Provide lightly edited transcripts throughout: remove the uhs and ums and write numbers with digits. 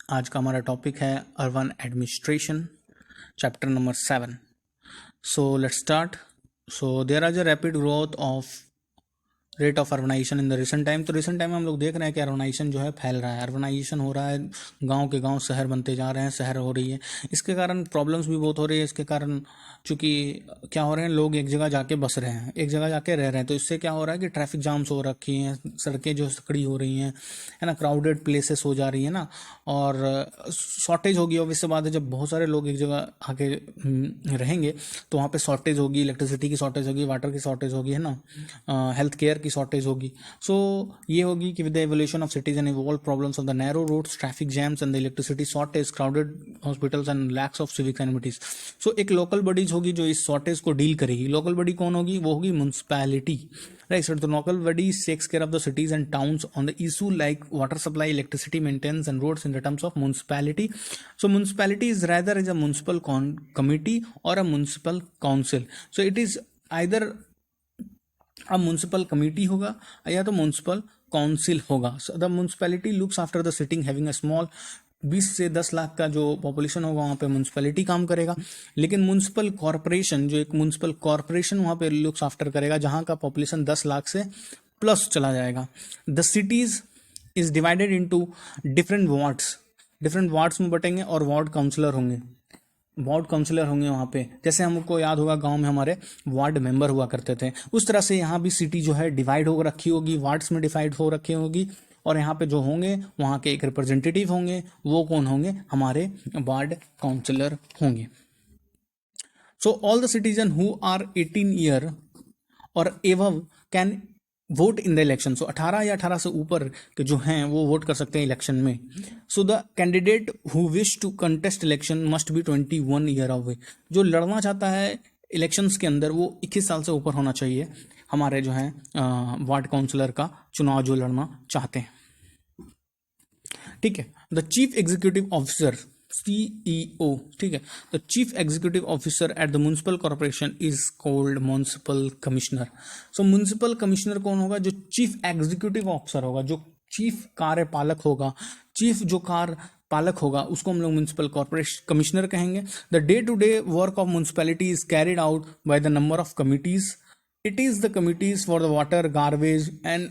आज का हमारा टॉपिक है urban administration, chapter number 7। So let's start. So there are a rapid growth of rate of urbanisation in the recent time. तो recent time में हम लोग देख रहे हैं कि अर्बनाइजेशन जो है फैल रहा है, अर्बनाइजेशन हो रहा है, गांव के गांव शहर बनते जा रहे हैं, शहर हो रही है। इसके कारण प्रॉब्लम्स भी बहुत हो रही है। इसके कारण चूंकि क्या हो रहे हैं, लोग एक जगह जाके बस रहे हैं, एक जगह जाके रह रहे हैं, तो इससे क्या हो रहा है कि ट्रैफिक जाम्स हो रखी हैं, सड़कें जो खड़ी हो रही हैं, है ना, क्राउडेड प्लेसेस हो जा रही है ना, और शॉर्टेज होगी। ऑब्वियस सी बात है, जब बहुत सारे लोग एक जगह आके रहेंगे तो वहाँ पे शॉर्टेज होगी, इलेक्ट्रिसिटी की शॉर्टेज होगी, वाटर की शॉर्टेज होगी, है ना, हेल्थ केयर की शॉर्टेज होगी। सो ये होगी कि with the evolution of cities and evolve problems of the narrow roads, traffic jams and the electricity shortage, crowded hospitals and lacks of civic amenities. So एक लोकल बडीज होगी जो इस shortage को डील करेगी। लोकल बडी कौन होगी? वो होगी म्युनिसिपैलिटी, राइट सर। तो local bodies takes care of the cities and towns on the issue like water supply, electricity, maintenance and roads in the terms of municipality. So municipality is rather is a municipal committee or a municipal council. So it is either a municipal committee होगा या तो municipal council होगा. So the municipality looks after the sitting having a small 20 से 10 लाख का जो population होगा वहाँ पे म्यूनसिपैलिटी काम करेगा। लेकिन म्यूनसिपल कॉरपोरेशन, जो एक म्यूनसिपल कॉरपोरेशन वहाँ पे लुक्स आफ्टर करेगा जहाँ का पॉपुलेशन 10 लाख से प्लस चला जाएगा। The cities is divided into different wards, different wards में बटेंगे और वार्ड काउंसलर होंगे, वार्ड काउंसलर होंगे वहाँ पे। जैसे हमको याद होगा गांव में हमारे वार्ड मेंबर हुआ करते थे, उस तरह से यहाँ भी सिटी जो है डिवाइड हो रखी होगी, वार्ड्स में डिवाइड हो रखी होगी, और यहाँ पे जो होंगे वहाँ के एक रिप्रेजेंटेटिव होंगे। वो कौन होंगे? हमारे वार्ड काउंसलर होंगे। So all the citizen who are 18 year और above can vote in the election. So 18 या 18 से ऊपर के जो हैं वो वोट कर सकते हैं इलेक्शन में। So the candidate who wish to contest election must be 21 year of age. जो लड़ना चाहता है इलेक्शंस के अंदर वो 21 साल से ऊपर होना चाहिए, हमारे जो है वार्ड काउंसलर का चुनाव जो लड़ना चाहते हैं। ठीक है। The chief executive officer, CEO, ठीक है। The chief executive officer at the municipal corporation is called municipal commissioner. So municipal commissioner कौन होगा? जो चीफ एग्जीक्यूटिव ऑफिसर होगा, जो चीफ कार्यपालक होगा, चीफ जो कार्यपालक होगा उसको हम लोग म्युनिसिपल कॉर्पोरेशन कमिश्नर कहेंगे। The day to day work of municipality is carried out by the number of committees. It is the committees for the water, garbage and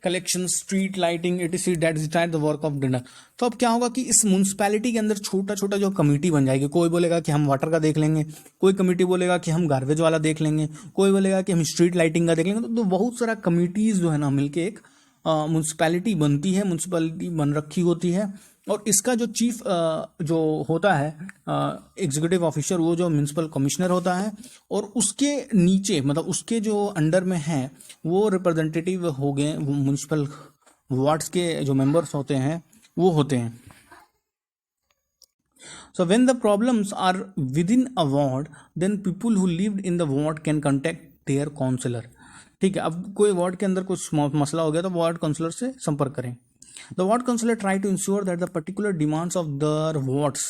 collection, street lighting, etc. That decide the work of dinner. तो अब क्या होगा कि इस municipality के अंदर छोटा छोटा जो कमेटी बन जाएगी। कोई बोलेगा कि हम वाटर का देख लेंगे, कोई कमेटी बोलेगा कि हम गार्बेज वाला देख लेंगे, कोई बोलेगा कि हम स्ट्रीट लाइटिंग का देख लेंगे। तो बहुत सारा कमिटीज जो है ना मिलके एक म्युनिसिपैलिटी बनती है, म्युनिसिपैलिटी बन रखी होती है। और इसका जो चीफ जो होता है एग्जीक्यूटिव ऑफिसर, वो जो म्युनिसिपल कमिश्नर होता है, और उसके नीचे मतलब उसके जो अंडर में है वो रिप्रेजेंटेटिव हो गए, म्युनिसिपल वार्ड्स के जो मेंबर्स होते हैं वो होते हैं। So when the problems are within a ward, then people who lived in the ward can contact their counselor. ठीक है। अब कोई वार्ड के अंदर कुछ मसला हो गया तो वार्ड काउंसलर से संपर्क करें। The ward councillor try to ensure that the particular demands of their wards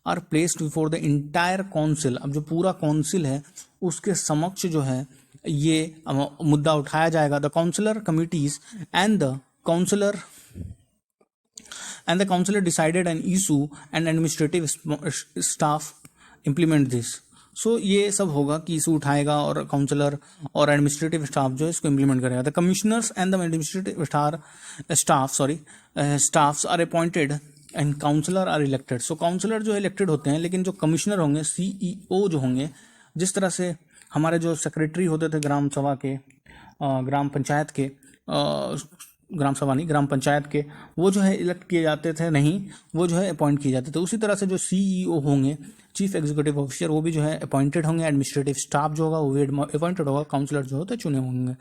are placed before the entire council. अब जो पूरा काउंसिल है उसके समक्ष जो है ये मुद्दा उठाया जाएगा। The councillor committees and the councillor decided an issue and administrative staff implement this. सो ये सब होगा कि इसे उठाएगा और काउंसलर और एडमिनिस्ट्रेटिव स्टाफ जो है इसको इम्प्लीमेंट करेगा। The commissioners and the administrative staffs are appointed and councillor are elected. So councillor जो इलेक्टेड होते हैं, लेकिन जो कमिश्नर होंगे, CEO जो होंगे, जिस तरह से हमारे जो सेक्रेटरी होते थे ग्राम सभा के, ग्राम पंचायत के, ग्राम सभा नहीं, ग्राम पंचायत के, वो जो है इलेक्ट किए जाते थे, नहीं, वो जो है अपॉइंट किए जाते थे। उसी तरह से जो CEO होंगे, चीफ एग्जीक्यूटिव ऑफिसर, वो भी जो है अपॉइंटेड होंगे। एडमिनिस्ट्रेटिव स्टाफ जो होगा वो भी अपॉइंटेड होगा। काउंसलर जो होते हैं चुने होंगे।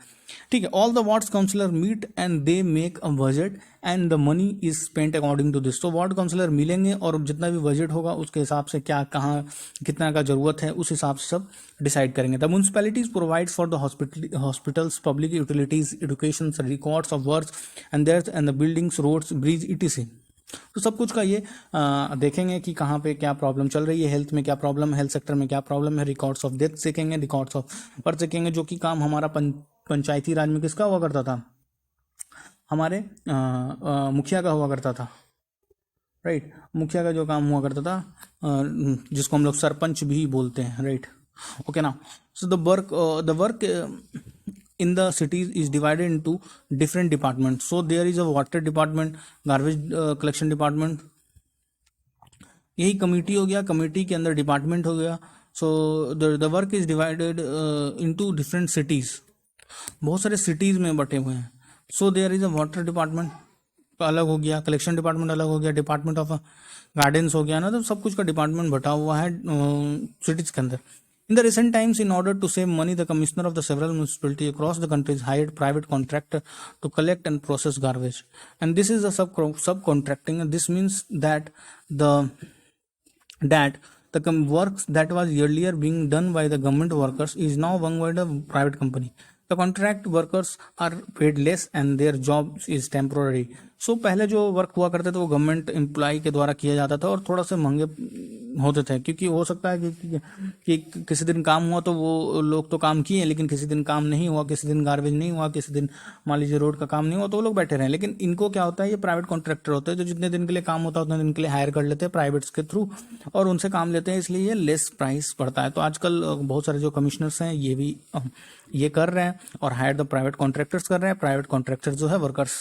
ठीक है। All the wards councillor meet and they make a budget and the money is spent according to this. तो वार्ड काउंसलर मिलेंगे और जितना भी बजट होगा उसके हिसाब से क्या कहाँ कितना का जरूरत है उस हिसाब से सब डिसाइड करेंगे. The municipalities provides for the hospitals, public utilities, education, records of works and there and the buildings, roads, bridge, etc. तो सब कुछ का ये देखेंगे कि कहाँ पे क्या प्रॉब्लम चल रही है, हेल्थ में क्या प्रॉब्लम है, हेल्थ सेक्टर में क्या प्रॉब्लम है, रिकॉर्ड्स ऑफ डेथ सीखेंगे, रिकॉर्ड्स ऑफ बर्थ सीखेंगे, जो कि काम हमारा पंचायती राज में किसका हुआ करता था, हमारे मुखिया का हुआ करता था, राइट। मुखिया का जो काम हुआ करता था, जिसको हम लोग सरपंच भी बोलते हैं, राइट। ओके ना। सो the work in the cities is divided into different departments. So there is a water department, garbage collection department, यही कमेटी हो गया, कमेटी के अंदर डिपार्टमेंट हो गया। So the work is divided into different cities, बहुत सारे सिटीज में बटे हुए हैं। So there is a water department अलग हो गया, कलेक्शन डिपार्टमेंट अलग हो गया, डिपार्टमेंट ऑफ गार्डन्स हो गया ना, तो सब कुछ का डिपार्टमेंट बटा हुआ है सिटीज के अंदर। In the recent times, in order to save money, the commissioner of the several municipalities across the country hired private contractor to collect and process garbage. And this is a subcontracting. And this means that the work that was earlier being done by the government workers is now done by the private company. The contract workers are paid less and their job is temporary. So पहले जो work हुआ करते थे वो government employ के द्वारा किया जाता था और थोड़ा से महंगे होते थे, क्योंकि हो सकता है कि किसी दिन काम हुआ तो वो लोग तो काम किए, लेकिन किसी दिन काम नहीं हुआ, किसी दिन गार्बेज नहीं हुआ, किसी दिन मान लीजिए रोड का काम नहीं हुआ, तो वो लोग बैठे रहे। लेकिन इनको क्या होता है, ये प्राइवेट कॉन्ट्रैक्टर होते हैं जो जितने दिन के लिए काम होता है उतने दिन के लिए हायर कर लेते हैं प्राइवेट्स के थ्रू और उनसे काम लेते हैं, इसलिए ये लेस प्राइस पड़ता है। तो आजकल बहुत सारे जो कमिश्नर्स हैं ये भी ये कर रहे हैं और हायर द प्राइवेट कॉन्ट्रैक्टर्स कर रहे हैं। प्राइवेट कॉन्ट्रैक्टर्स जो है वर्कर्स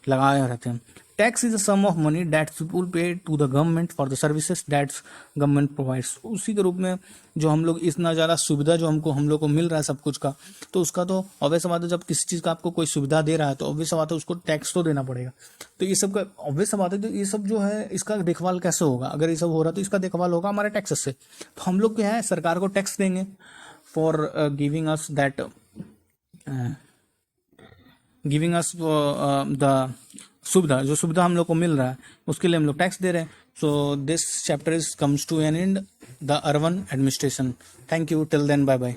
लगाए रहते हैं। Tax is a sum of money that people pay to the government for the services that's government provides. उसी के रूप में जो हम लोग इतना ज़्यादा सुविधा जो हम लोग को मिल रहा है सब कुछ का, तो उसका तो ऑब्वियस बात है, जब किसी चीज़ का आपको कोई सुविधा दे रहा है तो ऑब्वियस बात है उसको टैक्स तो देना पड़ेगा। तो ये सब का ऑब्वियस बात है, तो ये सब जो है इसका देखभाल कैसे होगा? अगर ये सब हो रहा है तो इसका देखभाल होगा हमारे टैक्सेस से। तो हम लोग क्या है, सरकार को टैक्स देंगे for giving us that the सुविधा, जो सुविधा हम लोग को मिल रहा है उसके लिए हम लोग टैक्स दे रहे हैं। So this chapter is comes to an end, the urban administration. Thank you, till then, bye bye.